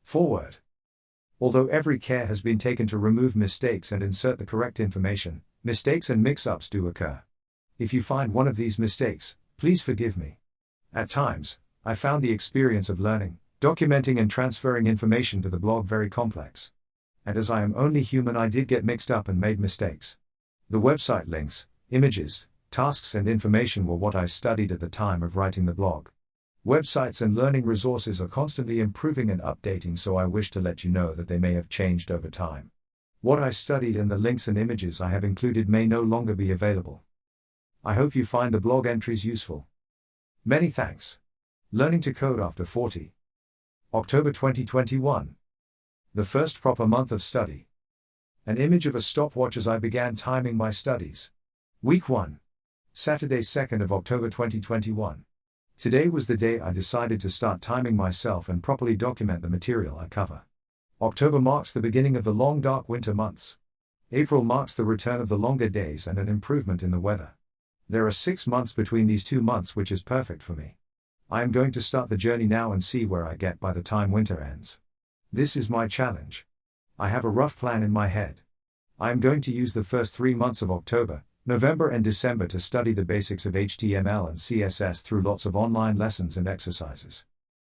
Forward. Although every care has been taken to remove mistakes and insert the correct information, mistakes and mix-ups do occur. If you find one of these mistakes, please forgive me. At times, I found the experience of learning, documenting and transferring information to the blog very complex. And as I am only human, I did get mixed up and made mistakes. The website links, images, tasks and information were what I studied at the time of writing the blog. Websites and learning resources are constantly improving and updating, so I wish to let you know that they may have changed over time. What I studied and the links and images I have included may no longer be available. I hope you find the blog entries useful. Many thanks. Learning to code after 40. October 2021. The first proper month of study. An image of a stopwatch as I began timing my studies. Week 1. Saturday 2nd of October 2021. Today was the day I decided to start timing myself and properly document the material I cover. October marks the beginning of the long dark winter months. April marks the return of the longer days and an improvement in the weather. There are 6 months between these 2 months, which is perfect for me. I am going to start the journey now and see where I get by the time winter ends. This is my challenge. I have a rough plan in my head. I am going to use the first 3 months of October, November and December to study the basics of HTML and CSS through lots of online lessons and exercises.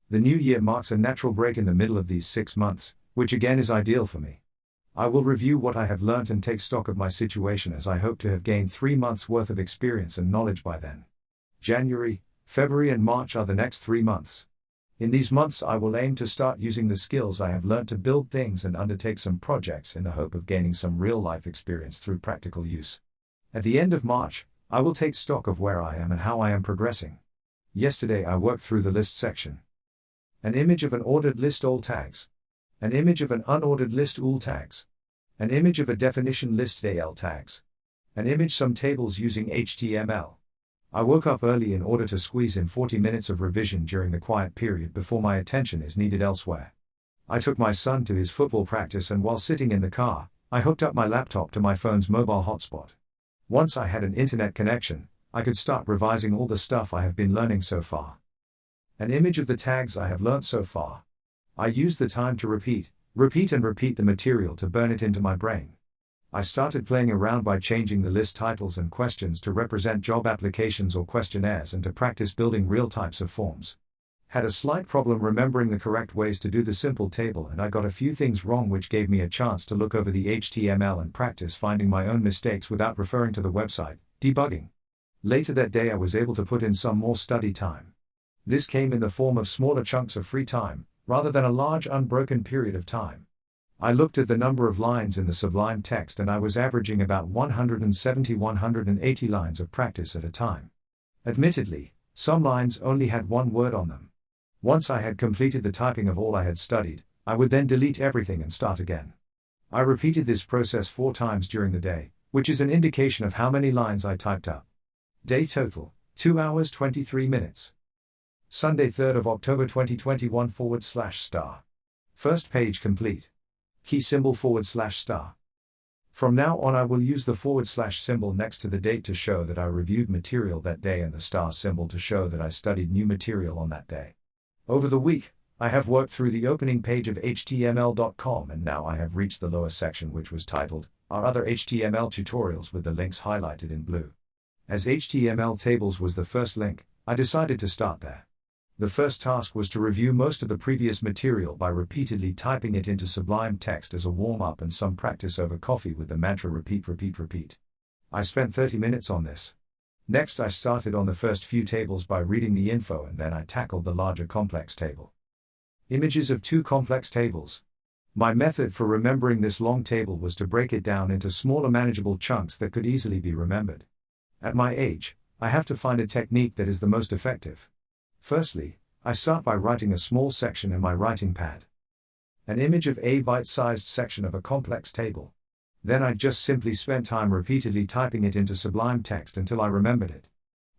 The new year marks a natural break in the middle of these 6 months, which again is ideal for me. I will review what I have learnt and take stock of my situation, as I hope to have gained 3 months worth of experience and knowledge by then. January, February and March are the next 3 months. In these months I will aim to start using the skills I have learnt to build things and undertake some projects in the hope of gaining some real-life experience through practical use. At the end of March, I will take stock of where I am and how I am progressing. Yesterday I worked through the list section. An image of an ordered list all tags. An image of an unordered list all tags. An image of a definition list AL tags. An image some tables using HTML. I woke up early in order to squeeze in 40 minutes of revision during the quiet period before my attention is needed elsewhere. I took my son to his football practice, and while sitting in the car, I hooked up my laptop to my phone's mobile hotspot. Once I had an internet connection, I could start revising all the stuff I have been learning so far. An image of the tags I have learnt so far. I used the time to repeat the material to burn it into my brain. I started playing around by changing the list titles and questions to represent job applications or questionnaires and to practice building real types of forms. Had a slight problem remembering the correct ways to do the simple table, and I got a few things wrong, which gave me a chance to look over the HTML and practice finding my own mistakes without referring to the website, debugging. Later that day I was able to put in some more study time. This came in the form of smaller chunks of free time, rather than a large unbroken period of time. I looked at the number of lines in the Sublime text, and I was averaging about 170-180 lines of practice at a time. Admittedly, some lines only had one word on them. Once I had completed the typing of all I had studied, I would then delete everything and start again. I repeated this process 4 times during the day, which is an indication of how many lines I typed up. Day total, 2 hours 23 minutes. Sunday 3rd of October 2021 /*. First page complete. Key symbol /*. From now on I will use the / symbol next to the date to show that I reviewed material that day, and the star symbol to show that I studied new material on that day. Over the week, I have worked through the opening page of html.com, and now I have reached the lower section, which was titled Our Other HTML Tutorials, with the links highlighted in blue. As HTML tables was the first link, I decided to start there. The first task was to review most of the previous material by repeatedly typing it into Sublime Text as a warm-up and some practice over coffee with the mantra repeat. I spent 30 minutes on this. Next I started on the first few tables by reading the info, and then I tackled the larger complex table. Images of 2 complex tables. My method for remembering this long table was to break it down into smaller manageable chunks that could easily be remembered. At my age, I have to find a technique that is the most effective. Firstly, I start by writing a small section in my writing pad. An image of a bite-sized section of a complex table. Then I just simply spent time repeatedly typing it into Sublime Text until I remembered it.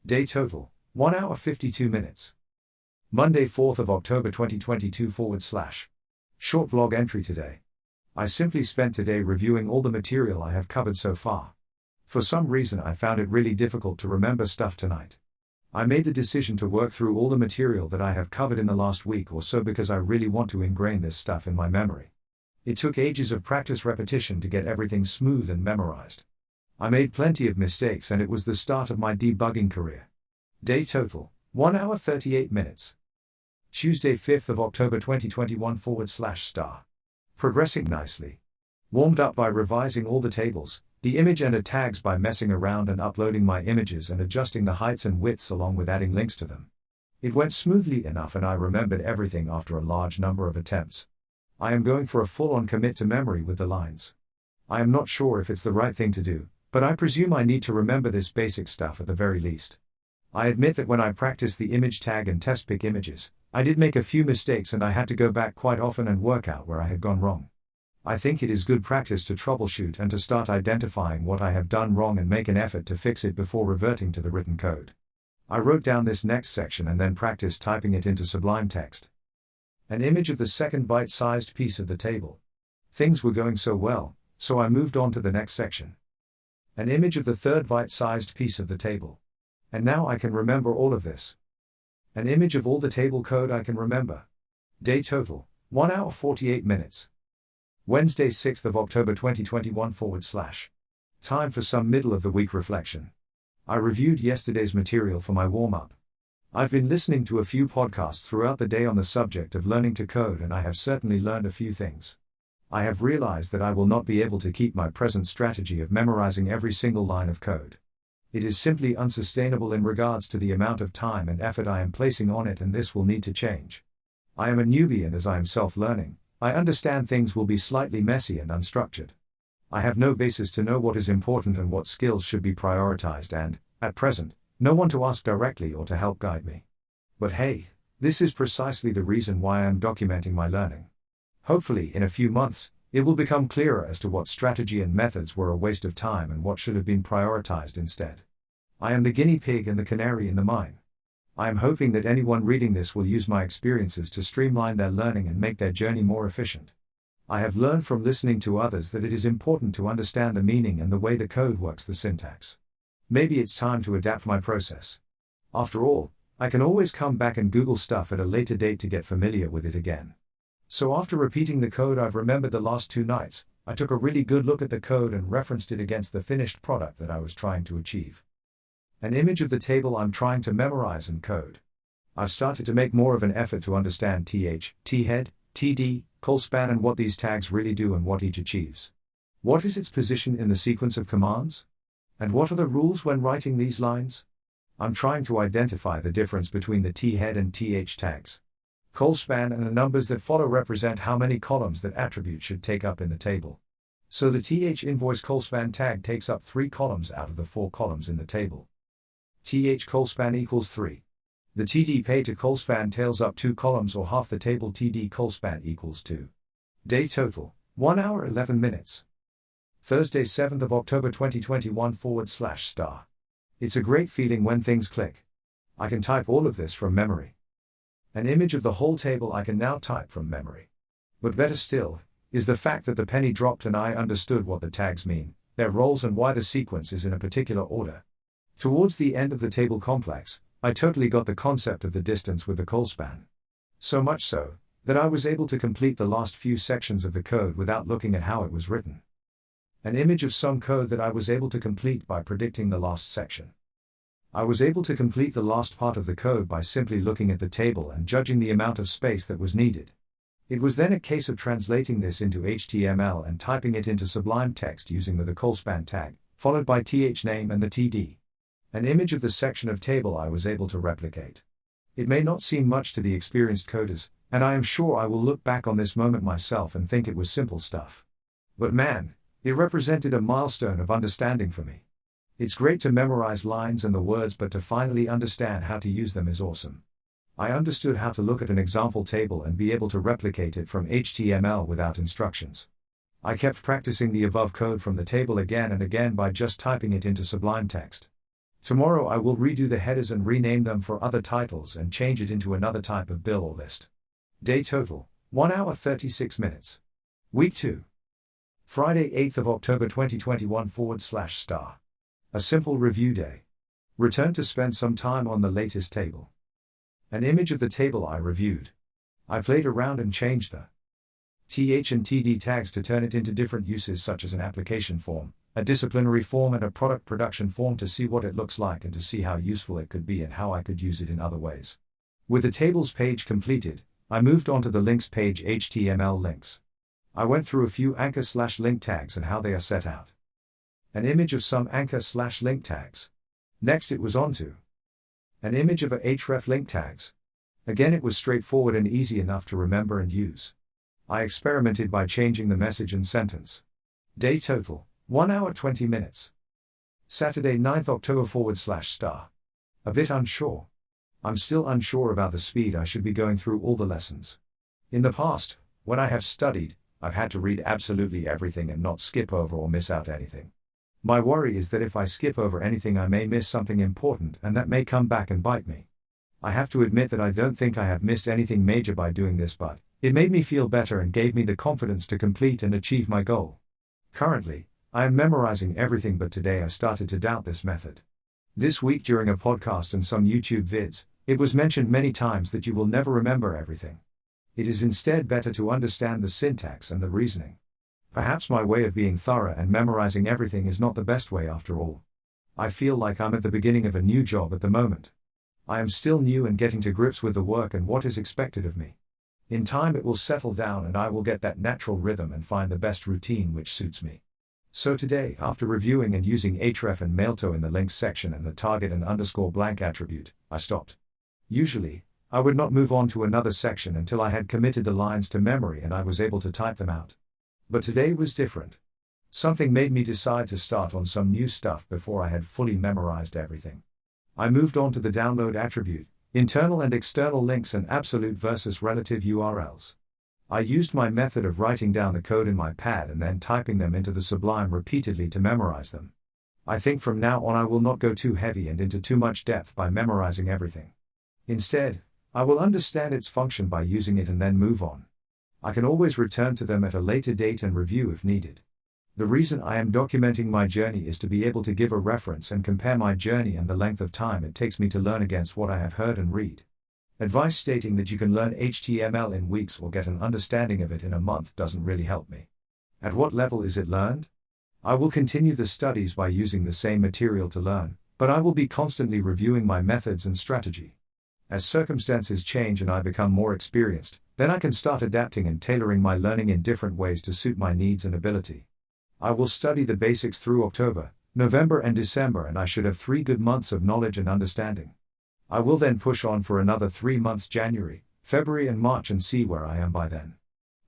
Day total, 1 hour 52 minutes. Monday 4th of October 2022 /. Short blog entry today. I simply spent today reviewing all the material I have covered so far. For some reason I found it really difficult to remember stuff tonight. I made the decision to work through all the material that I have covered in the last week or so because I really want to ingrain this stuff in my memory. It took ages of practice repetition to get everything smooth and memorized. I made plenty of mistakes and it was the start of my debugging career. Day total, 1 hour 38 minutes. Tuesday 5th of October 2021 /*. Progressing nicely. Warmed up by revising all the tables, the image and tags by messing around and uploading my images and adjusting the heights and widths along with adding links to them. It went smoothly enough and I remembered everything after a large number of attempts. I am going for a full-on commit to memory with the lines. I am not sure if it's the right thing to do, but I presume I need to remember this basic stuff at the very least. I admit that when I practiced the image tag and test pick images, I did make a few mistakes and I had to go back quite often and work out where I had gone wrong. I think it is good practice to troubleshoot and to start identifying what I have done wrong and make an effort to fix it before reverting to the written code. I wrote down this next section and then practiced typing it into Sublime Text. An image of the second bite-sized piece of the table. Things were going so well, so I moved on to the next section. An image of the third bite-sized piece of the table. And now I can remember all of this. An image of all the table code I can remember. Day total, 1 hour 48 minutes. Wednesday 6th of October 2021 /. Time for some middle of the week reflection. I reviewed yesterday's material for my warm-up. I've been listening to a few podcasts throughout the day on the subject of learning to code and I have certainly learned a few things. I have realized that I will not be able to keep my present strategy of memorizing every single line of code. It is simply unsustainable in regards to the amount of time and effort I am placing on it and this will need to change. I am a newbie and as I am self-learning, I understand things will be slightly messy and unstructured. I have no basis to know what is important and what skills should be prioritized and, at present, no one to ask directly or to help guide me. But hey, this is precisely the reason why I am documenting my learning. Hopefully in a few months, it will become clearer as to what strategy and methods were a waste of time and what should have been prioritized instead. I am the guinea pig and the canary in the mine. I am hoping that anyone reading this will use my experiences to streamline their learning and make their journey more efficient. I have learned from listening to others that it is important to understand the meaning and the way the code works, the syntax. Maybe it's time to adapt my process. After all, I can always come back and Google stuff at a later date to get familiar with it again. So after repeating the code I've remembered the last 2 nights, I took a really good look at the code and referenced it against the finished product that I was trying to achieve. An image of the table I'm trying to memorize and code. I've started to make more of an effort to understand th, thead, td, colspan and what these tags really do and what each achieves. What is its position in the sequence of commands? And what are the rules when writing these lines? I'm trying to identify the difference between the thead and th tags. Colspan and the numbers that follow represent how many columns that attribute should take up in the table. So the th invoice colspan tag takes up 3 columns out of the 4 columns in the table. Th colspan equals 3. The td pay to colspan tails up 2 columns or half the table td colspan equals 2. Day total, 1 hour 11 minutes. Thursday 7th of October 2021 /*. It's a great feeling when things click. I can type all of this from memory. An image of the whole table I can now type from memory. But better still, is the fact that the penny dropped and I understood what the tags mean, their roles and why the sequence is in a particular order. Towards the end of the table complex, I totally got the concept of the distance with the colspan. So much so, that I was able to complete the last few sections of the code without looking at how it was written. An image of some code that I was able to complete by predicting the last section. I was able to complete the last part of the code by simply looking at the table and judging the amount of space that was needed. It was then a case of translating this into HTML and typing it into Sublime Text using the colspan tag, followed by thname and the td. An image of the section of table I was able to replicate. It may not seem much to the experienced coders, and I am sure I will look back on this moment myself and think it was simple stuff. But man, it represented a milestone of understanding for me. It's great to memorize lines and the words, but to finally understand how to use them is awesome. I understood how to look at an example table and be able to replicate it from HTML without instructions. I kept practicing the above code from the table again and again by just typing it into Sublime Text. Tomorrow I will redo the headers and rename them for other titles and change it into another type of bill or list. Day total, 1 hour 36 minutes. Week 2. Friday 8th of October 2021 /*. A simple review day. Return to spend some time on the latest table. An image of the table I reviewed. I played around and changed the TH and TD tags to turn it into different uses, such as an application form, a disciplinary form, and a product production form, to see what it looks like and to see how useful it could be and how I could use it in other ways. With the tables page completed, I moved on to the links page. HTML links. I went through a few anchor/link tags and how they are set out. An image of some anchor/link tags. Next it was on to an image of a href link tags. Again, it was straightforward and easy enough to remember and use. I experimented by changing the message and sentence. Day total, 1 hour 20 minutes. Saturday 9th October /*. A bit unsure. I'm still unsure about the speed I should be going through all the lessons. In the past, when I have studied, I've had to read absolutely everything and not skip over or miss out anything. My worry is that if I skip over anything, I may miss something important, and that may come back and bite me. I have to admit that I don't think I have missed anything major by doing this, but it made me feel better and gave me the confidence to complete and achieve my goal. Currently, I am memorizing everything, but today I started to doubt this method. This week during a podcast and some YouTube vids, it was mentioned many times that you will never remember everything. It is instead better to understand the syntax and the reasoning. Perhaps my way of being thorough and memorizing everything is not the best way after all. I feel like I'm at the beginning of a new job at the moment. I am still new and getting to grips with the work and what is expected of me. In time it will settle down and I will get that natural rhythm and find the best routine which suits me. So today, after reviewing and using href and mailto in the links section and the target and underscore blank attribute, I stopped. Usually, I would not move on to another section until I had committed the lines to memory and I was able to type them out. But today was different. Something made me decide to start on some new stuff before I had fully memorized everything. I moved on to the download attribute, internal and external links, and absolute versus relative URLs. I used my method of writing down the code in my pad and then typing them into the Sublime repeatedly to memorize them. I think from now on I will not go too heavy and into too much depth by memorizing everything. Instead, I will understand its function by using it and then move on. I can always return to them at a later date and review if needed. The reason I am documenting my journey is to be able to give a reference and compare my journey and the length of time it takes me to learn against what I have heard and read. Advice stating that you can learn HTML in weeks or get an understanding of it in a month doesn't really help me. At what level is it learned? I will continue the studies by using the same material to learn, but I will be constantly reviewing my methods and strategy. As circumstances change and I become more experienced, then I can start adapting and tailoring my learning in different ways to suit my needs and ability. I will study the basics through October, November and December, and I should have 3 good months of knowledge and understanding. I will then push on for another 3 months, January, February and March, and see where I am by then.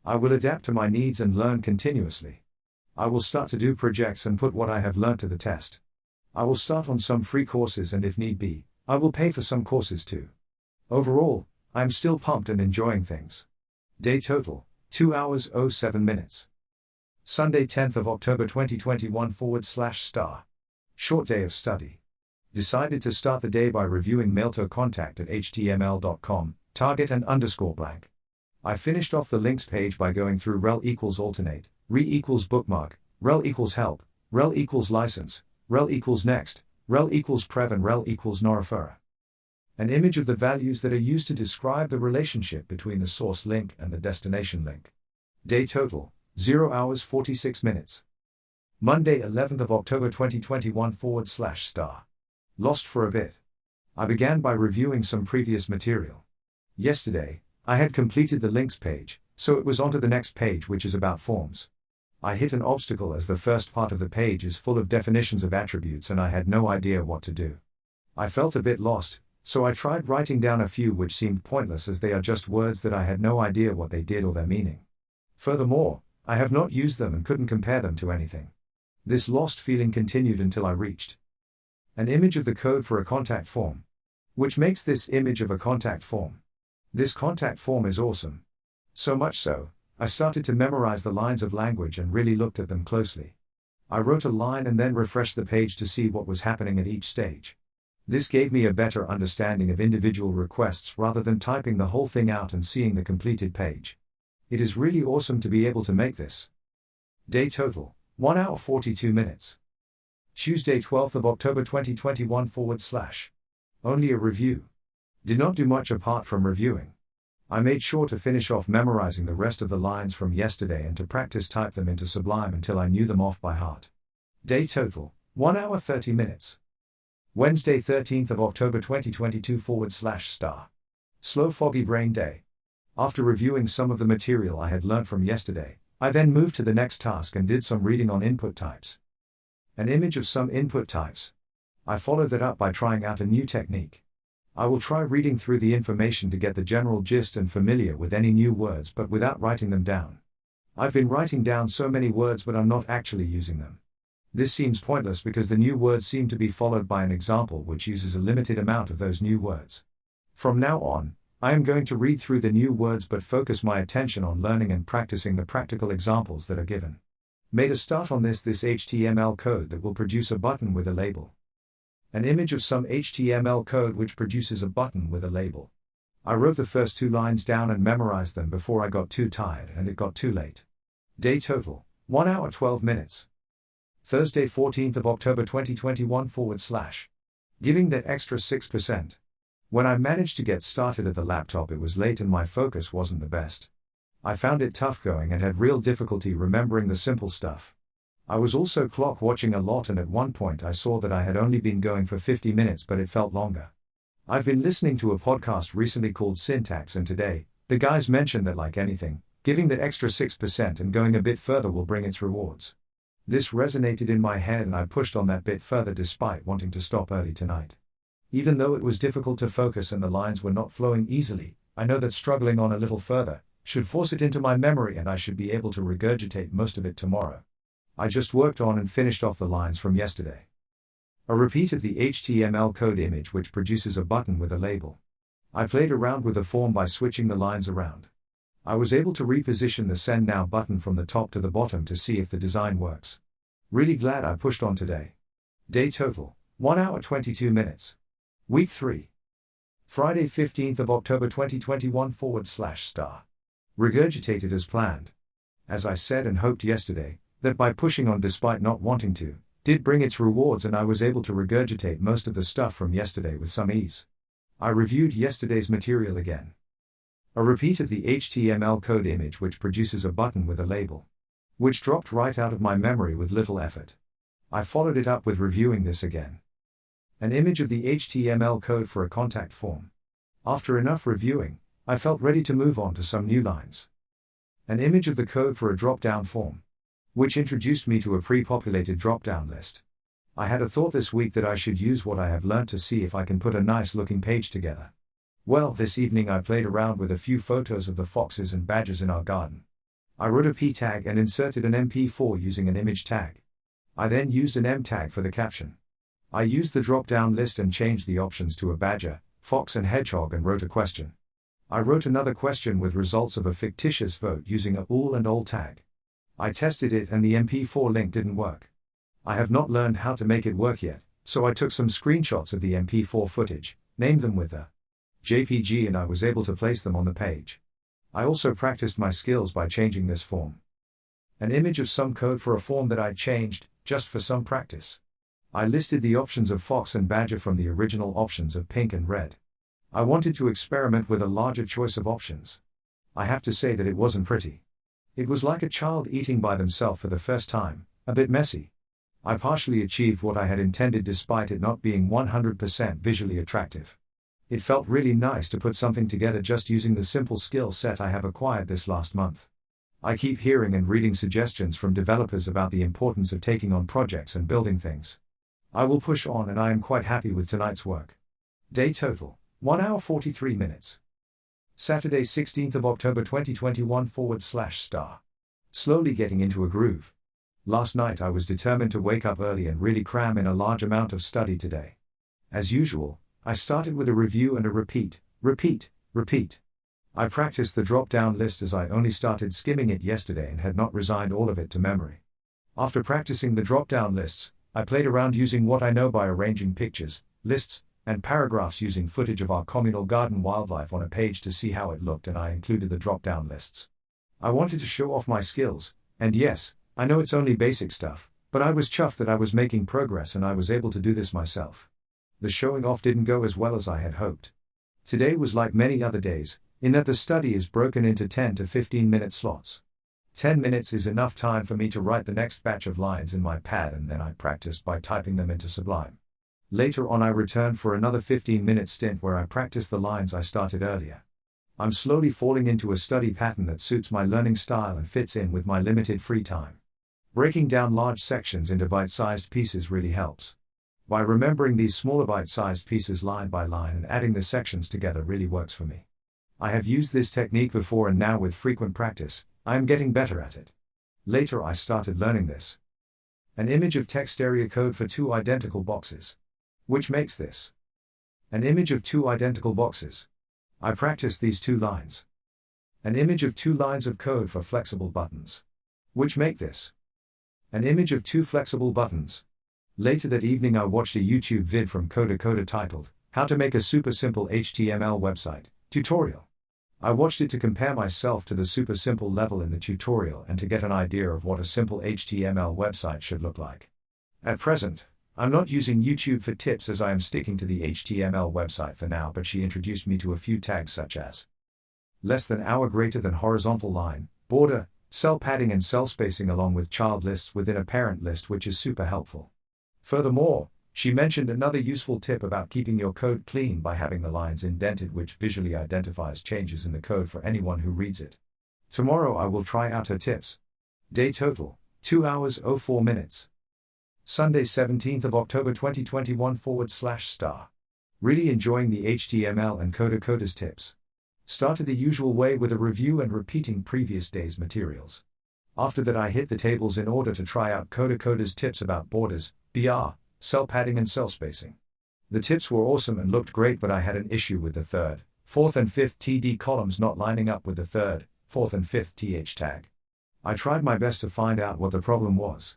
I will adapt to my needs and learn continuously. I will start to do projects and put what I have learnt to the test. I will start on some free courses, and if need be, I will pay for some courses too. Overall, I am still pumped and enjoying things. Day total, 2 hours 07 minutes. Sunday 10th of October 2021 /*. Short day of study. Decided to start the day by reviewing mailto contact at html.com, target and underscore blank. I finished off the links page by going through rel equals alternate, re equals bookmark, rel equals help, rel equals license, rel equals next, rel equals prev, and rel equals no referrer. An image of the values that are used to describe the relationship between the source link and the destination link. Day total, 0 hours 46 minutes. Monday 11th of October 2021 /*. Lost for a bit. I began by reviewing some previous material. Yesterday, I had completed the links page, so it was on to the next page, which is about forms. I hit an obstacle as the first part of the page is full of definitions of attributes and I had no idea what to do. I felt a bit lost, so I tried writing down a few which seemed pointless as they are just words that I had no idea what they did or their meaning. Furthermore, I have not used them and couldn't compare them to anything. This lost feeling continued until I reached an image of the code for a contact form. Which makes this image of a contact form. This contact form is awesome. So much so, I started to memorize the lines of language and really looked at them closely. I wrote a line and then refreshed the page to see what was happening at each stage. This gave me a better understanding of individual requests rather than typing the whole thing out and seeing the completed page. It is really awesome to be able to make this. Day total, 1 hour 42 minutes. Tuesday 12th of October 2021 / Only a review. Did not do much apart from reviewing. I made sure to finish off memorizing the rest of the lines from yesterday and to practice type them into Sublime until I knew them off by heart. Day total, 1 hour 30 minutes. Wednesday 13th of October 2022 / Slow foggy brain day. After reviewing some of the material I had learnt from yesterday, I then moved to the next task and did some reading on input types. An image of some input types. I followed that up by trying out a new technique. I will try reading through the information to get the general gist and familiar with any new words but without writing them down. I've been writing down so many words but I'm not actually using them. This seems pointless because the new words seem to be followed by an example which uses a limited amount of those new words. From now on, I am going to read through the new words but focus my attention on learning and practicing the practical examples that are given. Made a start on this HTML code that will produce a button with a label. An image of some HTML code which produces a button with a label. I wrote the first 2 lines down and memorized them before I got too tired and it got too late. Day total, 1 hour 12 minutes. Thursday 14th of October 2021 / Giving that extra 6%. When I managed to get started at the laptop it was late and my focus wasn't the best. I found it tough going and had real difficulty remembering the simple stuff. I was also clock watching a lot and at one point I saw that I had only been going for 50 minutes but it felt longer. I've been listening to a podcast recently called Syntax and today, the guys mentioned that like anything, giving that extra 6% and going a bit further will bring its rewards. This resonated in my head and I pushed on that bit further despite wanting to stop early tonight. Even though it was difficult to focus and the lines were not flowing easily, I know that struggling on a little further should force it into my memory and I should be able to regurgitate most of it tomorrow. I just worked on and finished off the lines from yesterday. A repeat of the HTML code image which produces a button with a label. I played around with the form by switching the lines around. I was able to reposition the Send Now button from the top to the bottom to see if the design works. Really glad I pushed on today. Day total, 1 hour 22 minutes. Week 3. Friday 15th of October 2021 / Regurgitated as planned. As I said and hoped yesterday, that by pushing on despite not wanting to, did bring its rewards and I was able to regurgitate most of the stuff from yesterday with some ease. I reviewed yesterday's material again. A repeat of the HTML code image which produces a button with a label. Which dropped right out of my memory with little effort. I followed it up with reviewing this again. An image of the HTML code for a contact form. After enough reviewing, I felt ready to move on to some new lines. An image of the code for a drop-down form. Which introduced me to a pre-populated drop-down list. I had a thought this week that I should use what I have learnt to see if I can put a nice looking page together. Well, this evening I played around with a few photos of the foxes and badgers in our garden. I wrote a P tag and inserted an MP4 using an image tag. I then used an M tag for the caption. I used the drop-down list and changed the options to a badger, fox and hedgehog and wrote a question. I wrote another question with results of a fictitious vote using a ool and ol tag. I tested it and the MP4 link didn't work. I have not learned how to make it work yet, so I took some screenshots of the MP4 footage, named them with a JPG and I was able to place them on the page. I also practiced my skills by changing this form. An image of some code for a form that I changed, just for some practice. I listed the options of fox and badger from the original options of pink and red. I wanted to experiment with a larger choice of options. I have to say that it wasn't pretty. It was like a child eating by themselves for the first time, a bit messy. I partially achieved what I had intended despite it not being 100% visually attractive. It felt really nice to put something together just using the simple skill set I have acquired this last month. I keep hearing and reading suggestions from developers about the importance of taking on projects and building things. I will push on and I am quite happy with tonight's work. Day total, 1 hour 43 minutes. Saturday 16th of October 2021 / Slowly getting into a groove. Last night I was determined to wake up early and really cram in a large amount of study today. As usual, I started with a review and a repeat. I practiced the drop-down list as I only started skimming it yesterday and had not resigned all of it to memory. After practicing the drop-down lists, I played around using what I know by arranging pictures, lists, and paragraphs using footage of our communal garden wildlife on a page to see how it looked and I included the drop-down lists. I wanted to show off my skills, and yes, I know it's only basic stuff, But I was chuffed that I was making progress and I was able to do this myself. The showing off didn't go as well as I had hoped. Today was like many other days, in that the study is broken into 10 to 15 minute slots. 10 minutes is enough time for me to write the next batch of lines in my pad, and then I practiced by typing them into Sublime. Later on I returned for another 15-minute stint where I practiced the lines I started earlier. I'm slowly falling into a study pattern that suits my learning style and fits in with my limited free time. Breaking down large sections into bite-sized pieces really helps. By remembering these smaller bite-sized pieces line by line and adding the sections together really works for me. I have used this technique before, and now with frequent practice, I am getting better at it. Later I started learning this. An image of text area code for 2 identical boxes. Which makes this? An image of 2 identical boxes. I practiced these 2 lines. An image of 2 lines of code for flexible buttons. Which make this? An image of 2 flexible buttons. Later that evening I watched a YouTube vid from Coda titled, How to Make a Super Simple HTML Website, tutorial. I watched it to compare myself to the super simple level in the tutorial and to get an idea of what a simple HTML website should look like. At present, I'm not using YouTube for tips as I am sticking to the HTML website for now, but she introduced me to a few tags such as less than hour, greater than horizontal line, border, cell padding and cell spacing, along with child lists within a parent list, which is super helpful. Furthermore, she mentioned another useful tip about keeping your code clean by having the lines indented, which visually identifies changes in the code for anyone who reads it. Tomorrow I will try out her tips. Day total, 2 hours 04 minutes. Sunday 17th of October 2021 /*. Really enjoying the HTML and Coda's tips. Started the usual way with a review and repeating previous day's materials. After that I hit the tables in order to try out Coda's tips about borders, BR, cell padding and cell spacing. The tips were awesome and looked great, but I had an issue with the 3rd, 4th and 5th TD columns not lining up with the 3rd, 4th and 5th TH tag. I tried my best to find out what the problem was.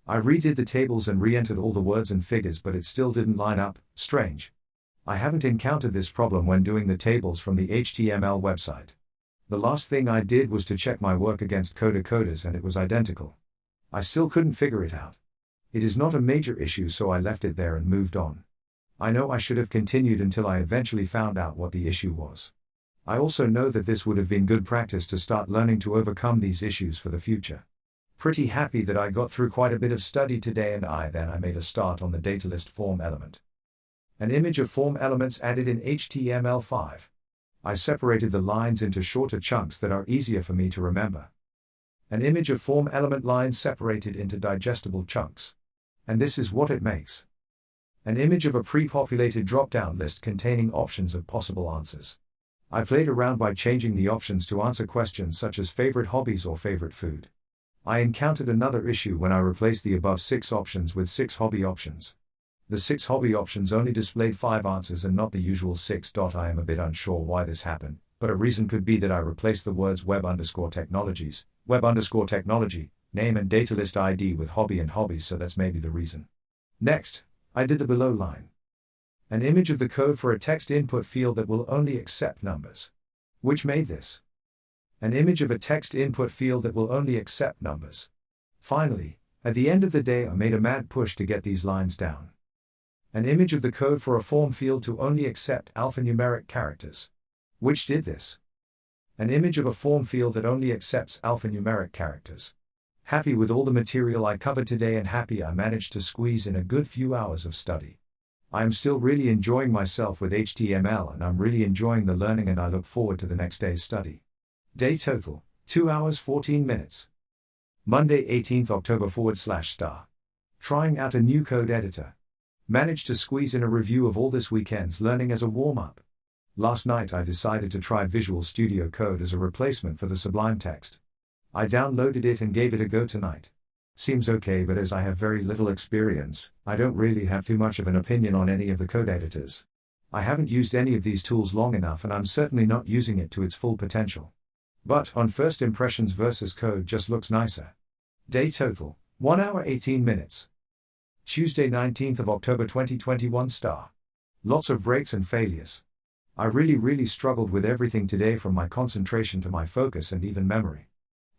I redid the tables and re-entered all the words and figures, but it still didn't line up. Strange. I haven't encountered this problem when doing the tables from the HTML website. The last thing I did was to check my work against Coda's and it was identical. I still couldn't figure it out. It is not a major issue, so I left it there and moved on. I know I should have continued until I eventually found out what the issue was. I also know that this would have been good practice to start learning to overcome these issues for the future. Pretty happy that I got through quite a bit of study today, and I made a start on the data list form element. An image of form elements added in HTML5. I separated the lines into shorter chunks that are easier for me to remember. An image of form element lines separated into digestible chunks. And this is what it makes. An image of a pre-populated drop-down list containing options of possible answers. I played around by changing the options to answer questions such as favorite hobbies or favorite food. I encountered another issue when I replaced the above 6 options with 6 hobby options. The 6 hobby options only displayed 5 answers and not the usual 6. I am a bit unsure why this happened, but a reason could be that I replaced the words web_technologies, web_technology, name and data list ID with hobby and hobbies, so that's maybe the reason. Next, I did the below line. An image of the code for a text input field that will only accept numbers. Which made this? An image of a text input field that will only accept numbers. Finally, at the end of the day I made a mad push to get these lines down. An image of the code for a form field to only accept alphanumeric characters. Which did this? An image of a form field that only accepts alphanumeric characters. Happy with all the material I covered today, and happy I managed to squeeze in a good few hours of study. I am still really enjoying myself with HTML, and I'm really enjoying the learning, and I look forward to the next day's study. Day total, 2 hours 14 minutes. Monday 18th October /*. Trying out a new code editor. Managed to squeeze in a review of all this weekend's learning as a warm-up. Last night I decided to try Visual Studio Code as a replacement for the Sublime Text. I downloaded it and gave it a go tonight. Seems okay, but as I have very little experience, I don't really have too much of an opinion on any of the code editors. I haven't used any of these tools long enough, and I'm certainly not using it to its full potential. But on first impressions versus code just looks nicer. Day total, 1 hour 18 minutes. Tuesday 19th of October 2021 *. Lots of breaks and failures. I really struggled with everything today, from my concentration to my focus and even memory.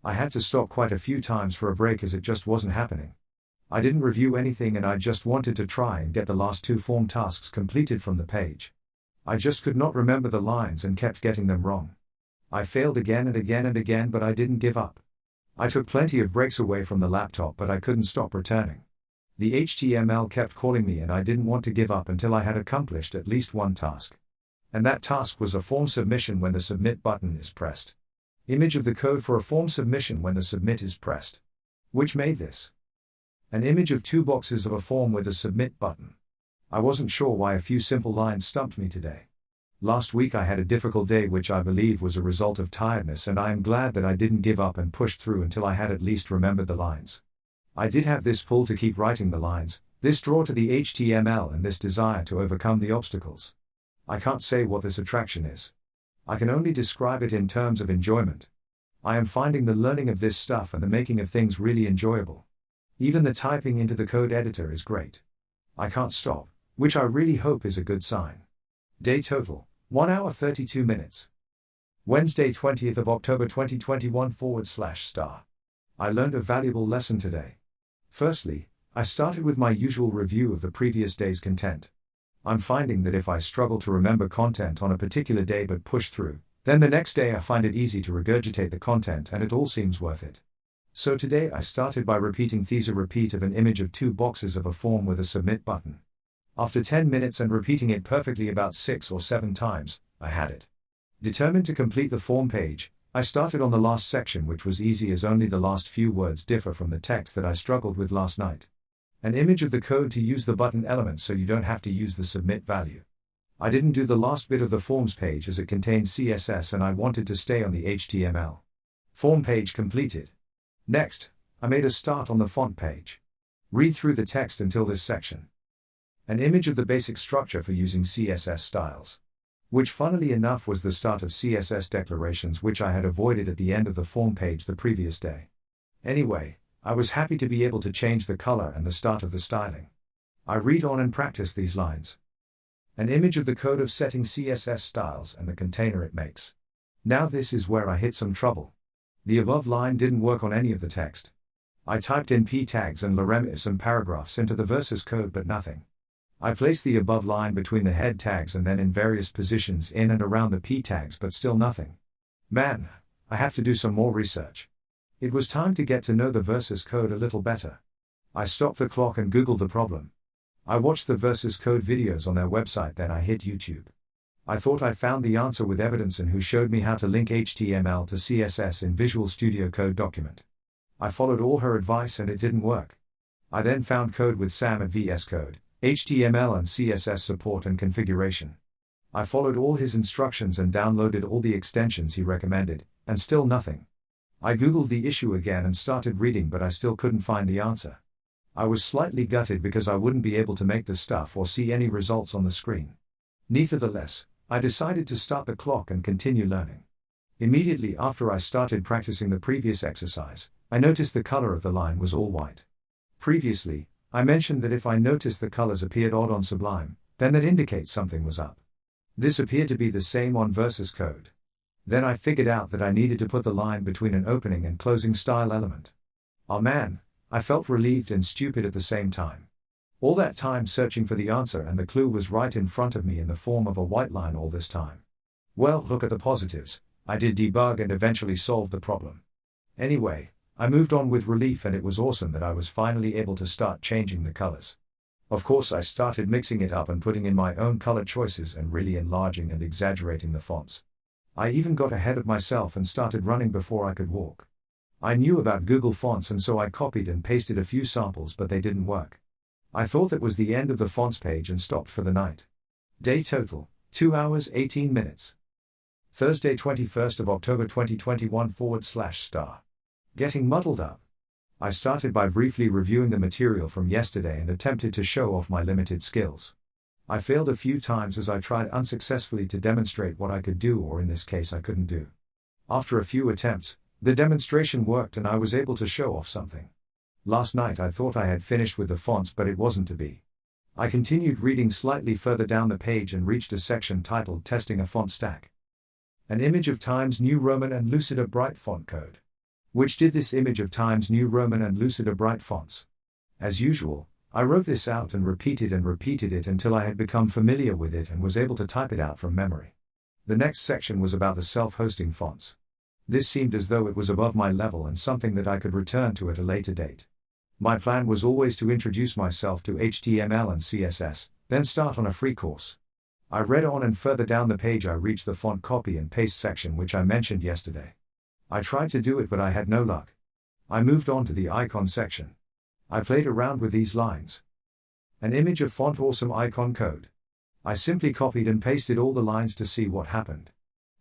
I had to stop quite a few times for a break as it just wasn't happening. I didn't review anything and I just wanted to try and get the last 2 form tasks completed from the page. I just could not remember the lines and kept getting them wrong. I failed again and again and again, but I didn't give up. I took plenty of breaks away from the laptop, but I couldn't stop returning. The HTML kept calling me and I didn't want to give up until I had accomplished at least one task. And that task was a form submission when the submit button is pressed. Image of the code for a form submission when the submit is pressed. Which made this? An image of 2 boxes of a form with a submit button. I wasn't sure why a few simple lines stumped me today. Last week I had a difficult day which I believe was a result of tiredness, and I am glad that I didn't give up and pushed through until I had at least remembered the lines. I did have this pull to keep writing the lines, this draw to the HTML, and this desire to overcome the obstacles. I can't say what this attraction is. I can only describe it in terms of enjoyment. I am finding the learning of this stuff and the making of things really enjoyable. Even the typing into the code editor is great. I can't stop, which I really hope is a good sign. Day total, 1 hour 32 minutes. Wednesday, 20th of October 2021 /*. I learned a valuable lesson today. Firstly, I started with my usual review of the previous day's content. I'm finding that if I struggle to remember content on a particular day but push through, then the next day I find it easy to regurgitate the content and it all seems worth it. So today I started by repeating the repeat of an image of 2 boxes of a form with a submit button. After 10 minutes and repeating it perfectly about 6 or 7 times, I had it. Determined to complete the form page, I started on the last section, which was easy as only the last few words differ from the text that I struggled with last night. An image of the code to use the button element so you don't have to use the submit value. I didn't do the last bit of the forms page as it contained CSS and I wanted to stay on the HTML. Form page completed. Next, I made a start on the font page. Read through the text until this section. An image of the basic structure for using CSS styles. Which funnily enough was the start of CSS declarations, which I had avoided at the end of the form page the previous day. Anyway, I was happy to be able to change the color and the start of the styling. I read on and practice these lines. An image of the code of setting CSS styles and the container it makes. Now this is where I hit some trouble. The above line didn't work on any of the text. I typed in p tags and lorem ipsum paragraphs into the versus code, but nothing. I placed the above line between the head tags and then in various positions in and around the p tags, but still nothing. Man, I have to do some more research. It was time to get to know the versus code a little better. I stopped the clock and Googled the problem. I watched the versus code videos on their website, then I hit YouTube. I thought I found the answer with evidence and who showed me how to link HTML to CSS in Visual Studio Code document. I followed all her advice and it didn't work. I then found code with Sam at VS Code, HTML and CSS support and configuration. I followed all his instructions and downloaded all the extensions he recommended, and still nothing. I Googled the issue again and started reading, but I still couldn't find the answer. I was slightly gutted because I wouldn't be able to make the stuff or see any results on the screen. Nevertheless, I decided to start the clock and continue learning. Immediately after I started practicing the previous exercise, I noticed the color of the line was all white. Previously, I mentioned that if I noticed the colors appeared odd on Sublime, then that indicates something was up. This appeared to be the same on Versus Code. Then I figured out that I needed to put the line between an opening and closing style element. Oh man, I felt relieved and stupid at the same time. All that time searching for the answer and the clue was right in front of me in the form of a white line all this time. Well, look at the positives. I did debug and eventually solved the problem. Anyway, I moved on with relief, and it was awesome that I was finally able to start changing the colors. Of course, I started mixing it up and putting in my own color choices and really enlarging and exaggerating the fonts. I even got ahead of myself and started running before I could walk. I knew about Google Fonts and so I copied and pasted a few samples, but they didn't work. I thought that was the end of the fonts page and stopped for the night. Day total, 2 hours 18 minutes. Thursday, 21st of October 2021 /*. Getting muddled up. I started by briefly reviewing the material from yesterday and attempted to show off my limited skills. I failed a few times as I tried unsuccessfully to demonstrate what I could do, or in this case I couldn't do. After a few attempts, the demonstration worked and I was able to show off something. Last night I thought I had finished with the fonts, but it wasn't to be. I continued reading slightly further down the page and reached a section titled Testing a Font Stack. An image of Times New Roman and Lucida Bright font code. Which did this image of Times New Roman and Lucida Bright fonts. As usual, I wrote this out and repeated it until I had become familiar with it and was able to type it out from memory. The next section was about the self-hosting fonts. This seemed as though it was above my level and something that I could return to at a later date. My plan was always to introduce myself to HTML and CSS, then start on a free course. I read on and further down the page I reached the font copy and paste section which I mentioned yesterday. I tried to do it but I had no luck. I moved on to the icon section. I played around with these lines. An image of font awesome icon code. I simply copied and pasted all the lines to see what happened.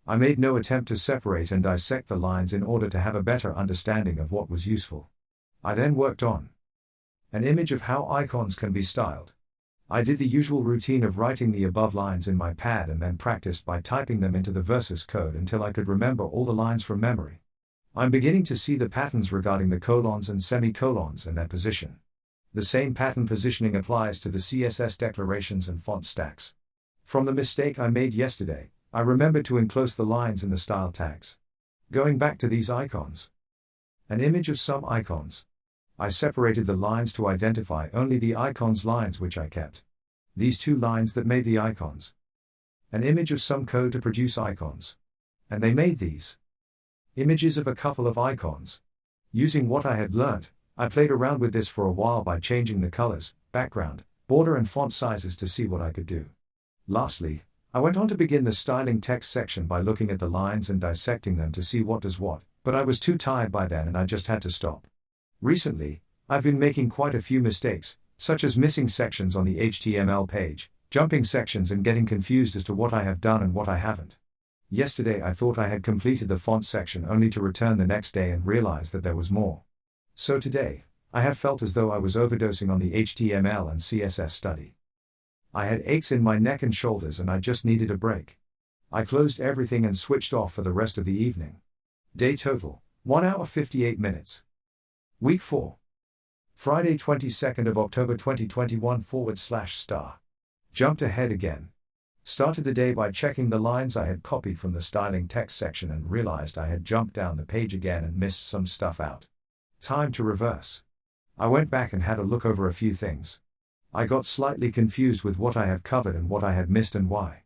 I made no attempt to separate and dissect the lines in order to have a better understanding of what was useful. I then worked on an image of how icons can be styled. I did the usual routine of writing the above lines in my pad and then practiced by typing them into the Versus code until I could remember all the lines from memory. I'm beginning to see the patterns regarding the colons and semicolons and their position. The same pattern positioning applies to the CSS declarations and font stacks. From the mistake I made yesterday, I remembered to enclose the lines in the style tags. Going back to these icons. An image of some icons. I separated the lines to identify only the icons lines which I kept. These two lines that made the icons. An image of some code to produce icons. And they made these. Images of a couple of icons. Using what I had learnt, I played around with this for a while by changing the colors, background, border and font sizes to see what I could do. Lastly, I went on to begin the styling text section by looking at the lines and dissecting them to see what does what, but I was too tired by then and I just had to stop. Recently, I've been making quite a few mistakes, such as missing sections on the HTML page, jumping sections and getting confused as to what I have done and what I haven't. Yesterday I thought I had completed the font section only to return the next day and realize that there was more. So today, I have felt as though I was overdosing on the HTML and CSS study. I had aches in my neck and shoulders and I just needed a break. I closed everything and switched off for the rest of the evening. Day total, 1 hour 58 minutes. Week 4. Friday 22nd of October 2021 /*. Jumped ahead again. Started the day by checking the lines I had copied from the styling text section and realized I had jumped down the page again and missed some stuff out. Time to reverse. I went back and had a look over a few things. I got slightly confused with what I have covered and what I had missed and why.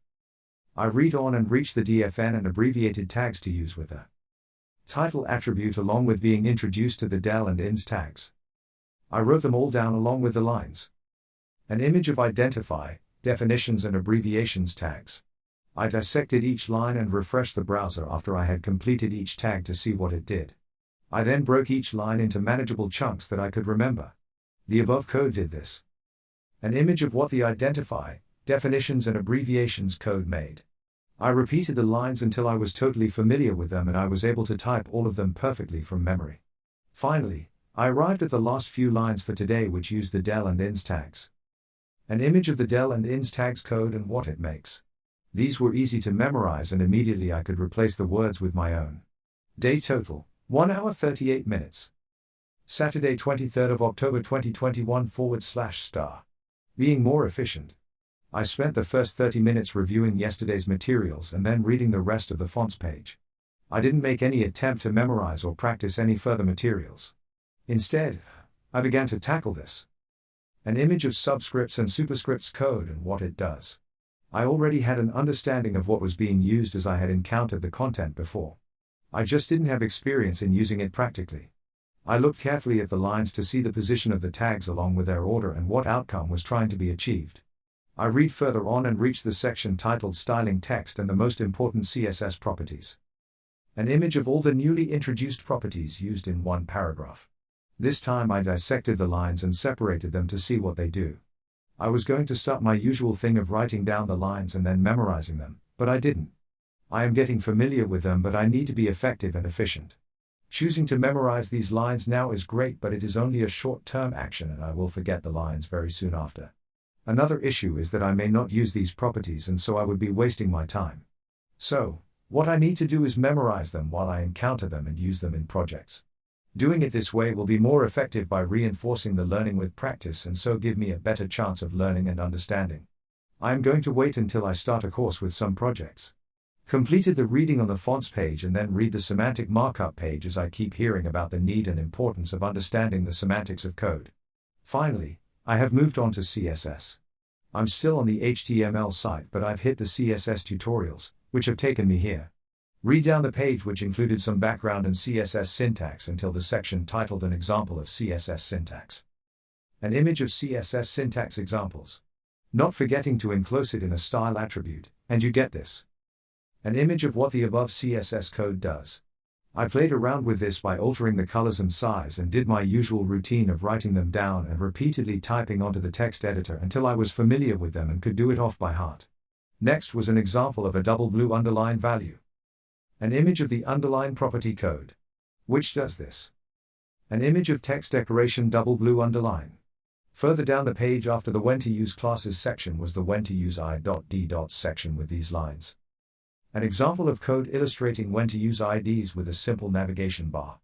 I read on and reached the DFN and abbreviated tags to use with the title attribute along with being introduced to the del and ins tags. I wrote them all down along with the lines. An image of identify, definitions and abbreviations tags. I dissected each line and refreshed the browser after I had completed each tag to see what it did. I then broke each line into manageable chunks that I could remember. The above code did this. An image of what the identify, definitions and abbreviations code made. I repeated the lines until I was totally familiar with them and I was able to type all of them perfectly from memory. Finally, I arrived at the last few lines for today which use the del and ins tags. An image of the del and ins tags code and what it makes. These were easy to memorize and immediately I could replace the words with my own. Day total, 1 hour 38 minutes. Saturday 23rd of October 2021 /*. Being more efficient. I spent the first 30 minutes reviewing yesterday's materials and then reading the rest of the fonts page. I didn't make any attempt to memorize or practice any further materials. Instead, I began to tackle this. An image of subscripts and superscripts code and what it does. I already had an understanding of what was being used as I had encountered the content before. I just didn't have experience in using it practically. I looked carefully at the lines to see the position of the tags along with their order and what outcome was trying to be achieved. I read further on and reached the section titled Styling Text and the Most Important CSS Properties. An image of all the newly introduced properties used in one paragraph. This time I dissected the lines and separated them to see what they do. I was going to start my usual thing of writing down the lines and then memorizing them, but I didn't. I am getting familiar with them but I need to be effective and efficient. Choosing to memorize these lines now is great but it is only a short-term action and I will forget the lines very soon after. Another issue is that I may not use these properties and so I would be wasting my time. So, what I need to do is memorize them while I encounter them and use them in projects. Doing it this way will be more effective by reinforcing the learning with practice and so give me a better chance of learning and understanding. I am going to wait until I start a course with some projects. Completed the reading on the fonts page and then read the semantic markup page as I keep hearing about the need and importance of understanding the semantics of code. Finally, I have moved on to CSS. I'm still on the HTML site, but I've hit the CSS tutorials, which have taken me here. Read down the page, which included some background and CSS syntax until the section titled An Example of CSS Syntax. An image of CSS syntax examples. Not forgetting to enclose it in a style attribute, and you get this. An image of what the above CSS code does. I played around with this by altering the colors and size and did my usual routine of writing them down and repeatedly typing onto the text editor until I was familiar with them and could do it off by heart. Next was an example of a double blue underline value. An image of the underline property code. Which does this. An image of text decoration double blue underline. Further down the page after the when to use classes section was the when to use I.D. section with these lines. An example of code illustrating when to use IDs with a simple navigation bar.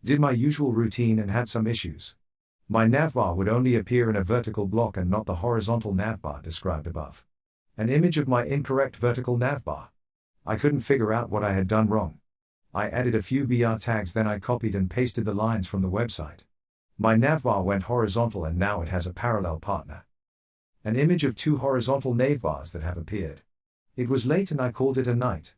Did my usual routine and had some issues. My navbar would only appear in a vertical block and not the horizontal navbar described above. An image of my incorrect vertical navbar. I couldn't figure out what I had done wrong. I added a few BR tags, then I copied and pasted the lines from the website. My navbar went horizontal and now it has a parallel partner. An image of two horizontal navbars that have appeared. It was late and I called it a night.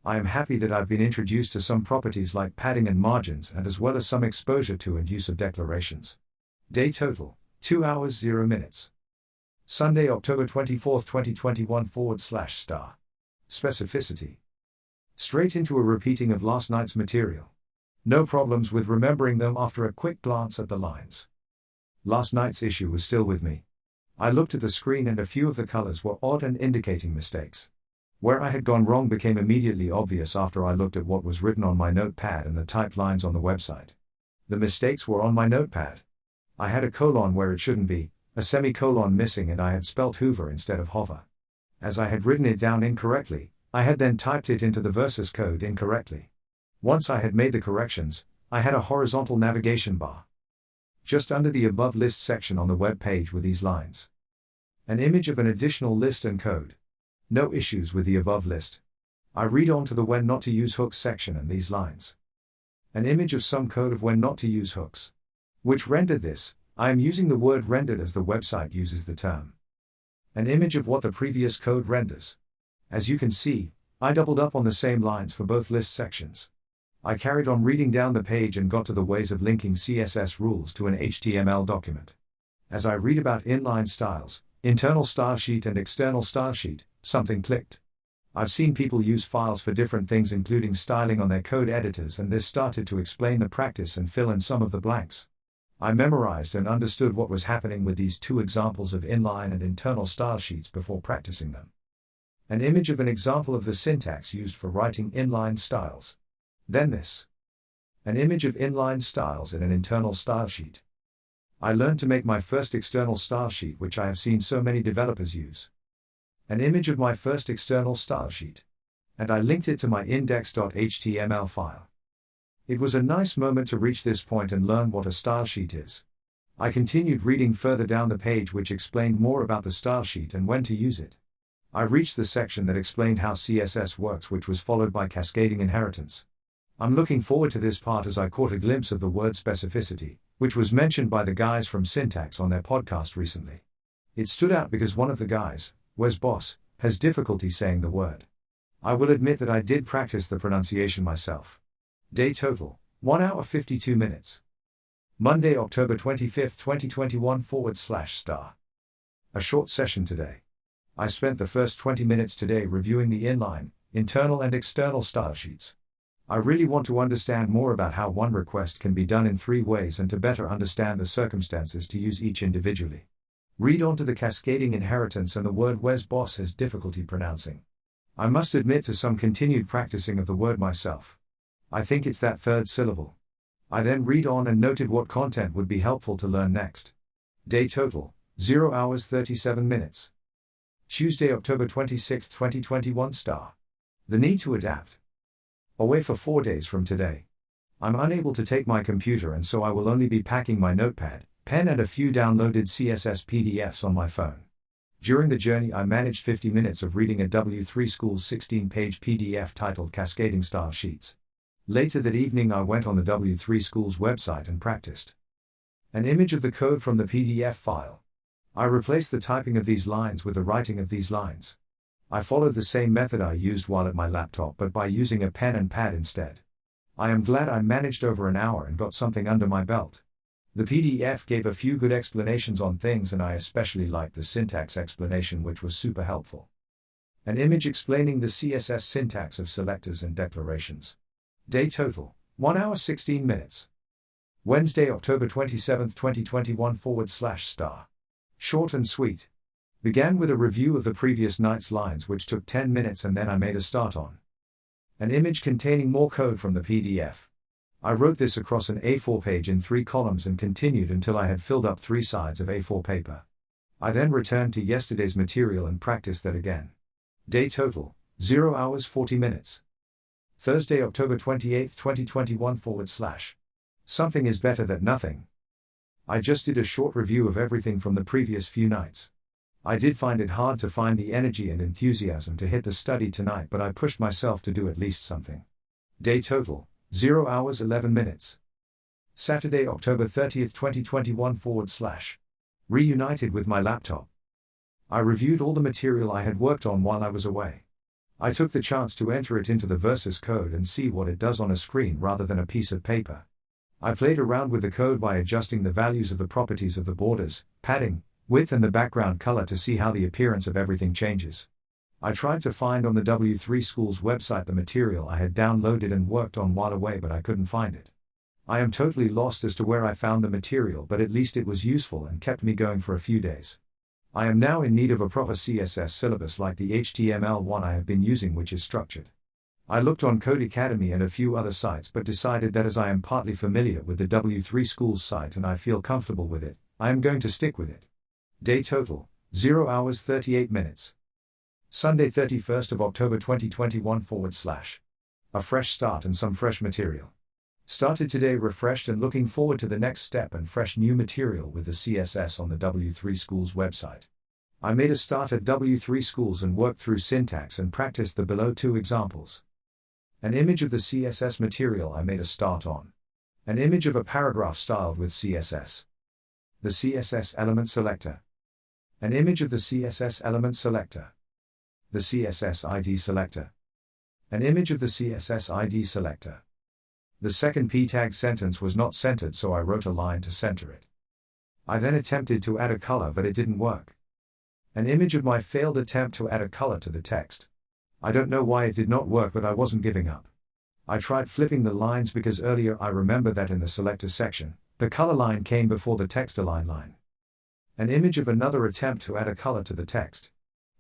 I am happy that I've been introduced to some properties like padding and margins, and as well as some exposure to and use of declarations. Day total, 2 hours 0 minutes. Sunday, October 24, 2021 /*. Specificity. Straight into a repeating of last night's material. No problems with remembering them after a quick glance at the lines. Last night's issue was still with me. I looked at the screen and a few of the colors were odd and indicating mistakes. Where I had gone wrong became immediately obvious after I looked at what was written on my notepad and the typed lines on the website. The mistakes were on my notepad. I had a colon where it shouldn't be, a semicolon missing, and I had spelt Hoover instead of Hover. As I had written it down incorrectly, I had then typed it into the versus code incorrectly. Once I had made the corrections, I had a horizontal navigation bar. Just under the above list section on the web page were these lines. An image of an additional list and code. No issues with the above list. I read on to the when not to use hooks section and these lines. An image of some code of when not to use hooks. Which rendered this. I am using the word rendered as the website uses the term. An image of what the previous code renders. As you can see, I doubled up on the same lines for both list sections. I carried on reading down the page and got to the ways of linking CSS rules to an HTML document. As I read about inline styles, internal style sheet and external style sheet, something clicked. I've seen people use files for different things, including styling, on their code editors, and this started to explain the practice and fill in some of the blanks. I memorized and understood what was happening with these two examples of inline and internal style sheets before practicing them. An image of an example of the syntax used for writing inline styles. Then this. An image of inline styles in an internal style sheet. I learned to make my first external style sheet, which I have seen so many developers use. An image of my first external style sheet. And I linked it to my index.html file. It was a nice moment to reach this point and learn what a style sheet is. I continued reading further down the page, which explained more about the style sheet and when to use it. I reached the section that explained how CSS works, which was followed by cascading inheritance. I'm looking forward to this part as I caught a glimpse of the word specificity, which was mentioned by the guys from Syntax on their podcast recently. It stood out because one of the guys, Wes Boss, has difficulty saying the word. I will admit that I did practice the pronunciation myself. Day total, 1 hour 52 minutes. Monday, October 25, 2021 /*. A short session today. I spent the first 20 minutes today reviewing the inline, internal and external style sheets. I really want to understand more about how one request can be done in 3 ways and to better understand the circumstances to use each individually. Read on to the cascading inheritance and the word Wes Boss has difficulty pronouncing. I must admit to some continued practicing of the word myself. I think it's that third syllable. I then read on and noted what content would be helpful to learn next. Day total, 0 hours 37 minutes. Tuesday, October 26, 2021 *. The need to adapt. Away for 4 days from today. I'm unable to take my computer, and so I will only be packing my notepad, pen and a few downloaded CSS PDFs on my phone. During the journey I managed 50 minutes of reading a W3 School's 16-page PDF titled Cascading Style Sheets. Later that evening I went on the W3 School's website and practiced. An image of the code from the PDF file. I replaced the typing of these lines with the writing of these lines. I followed the same method I used while at my laptop but by using a pen and pad instead. I am glad I managed over an hour and got something under my belt. The PDF gave a few good explanations on things and I especially liked the syntax explanation which was super helpful. An image explaining the CSS syntax of selectors and declarations. Day total, 1 hour 16 minutes. Wednesday, October 27, 2021 /*. Short and sweet. Began with a review of the previous night's lines which took 10 minutes and then I made a start on. An image containing more code from the PDF. I wrote this across an A4 page in 3 columns and continued until I had filled up 3 sides of A4 paper. I then returned to yesterday's material and practiced that again. Day total, 0 hours 40 minutes. Thursday, October 28, 2021 /*. Something is better than nothing. I just did a short review of everything from the previous few nights. I did find it hard to find the energy and enthusiasm to hit the study tonight, but I pushed myself to do at least something. Day total, 0 hours 11 minutes. Saturday, October 30, 2021 /*. Reunited with my laptop. I reviewed all the material I had worked on while I was away. I took the chance to enter it into the Versus code and see what it does on a screen rather than a piece of paper. I played around with the code by adjusting the values of the properties of the borders, padding, width and the background color to see how the appearance of everything changes. I tried to find on the W3 School's website the material I had downloaded and worked on while away, but I couldn't find it. I am totally lost as to where I found the material, but at least it was useful and kept me going for a few days. I am now in need of a proper CSS syllabus like the HTML one I have been using, which is structured. I looked on Code Academy and a few other sites but decided that as I am partly familiar with the W3 School's site and I feel comfortable with it, I am going to stick with it. Day total, 0 hours 38 minutes. Sunday, 31st of October 2021 /*. A fresh start and some fresh material. Started today refreshed and looking forward to the next step and fresh new material with the CSS on the W3 Schools website. I made a start at W3 Schools and worked through syntax and practiced the below 2 examples. An image of the CSS material I made a start on. An image of a paragraph styled with CSS. The CSS element selector. An image of the CSS element selector. The CSS ID selector. An image of the CSS ID selector. The second p-tag sentence was not centered, so I wrote a line to center it. I then attempted to add a color, but it didn't work. An image of my failed attempt to add a color to the text. I don't know why it did not work, but I wasn't giving up. I tried flipping the lines because earlier I remember that in the selector section, the color line came before the text align line. An image of another attempt to add a color to the text.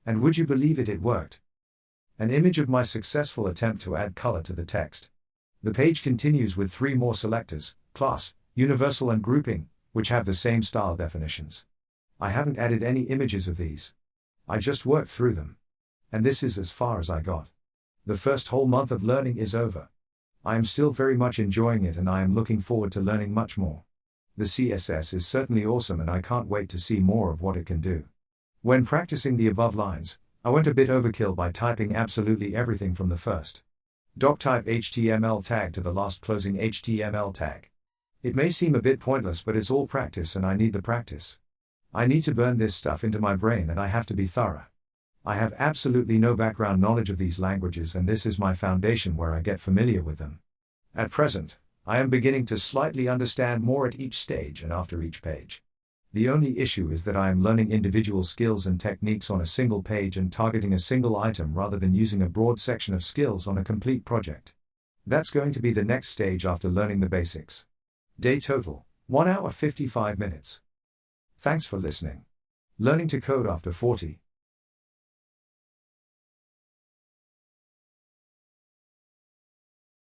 And would you believe it, it worked. An image of my successful attempt to add color to the text. The page continues with 3 more selectors, class, universal and grouping, which have the same style definitions. I haven't added any images of these. I just worked through them. And this is as far as I got. The first whole month of learning is over. I am still very much enjoying it and I am looking forward to learning much more. The CSS is certainly awesome and I can't wait to see more of what it can do. When practicing the above lines, I went a bit overkill by typing absolutely everything from the first doctype HTML tag to the last closing HTML tag. It may seem a bit pointless, but it's all practice and I need the practice. I need to burn this stuff into my brain and I have to be thorough. I have absolutely no background knowledge of these languages and this is my foundation where I get familiar with them. At present, I am beginning to slightly understand more at each stage and after each page. The only issue is that I am learning individual skills and techniques on a single page and targeting a single item rather than using a broad section of skills on a complete project. That's going to be the next stage after learning the basics. Day total, 1 hour 55 minutes. Thanks for listening. Learning to code after 40.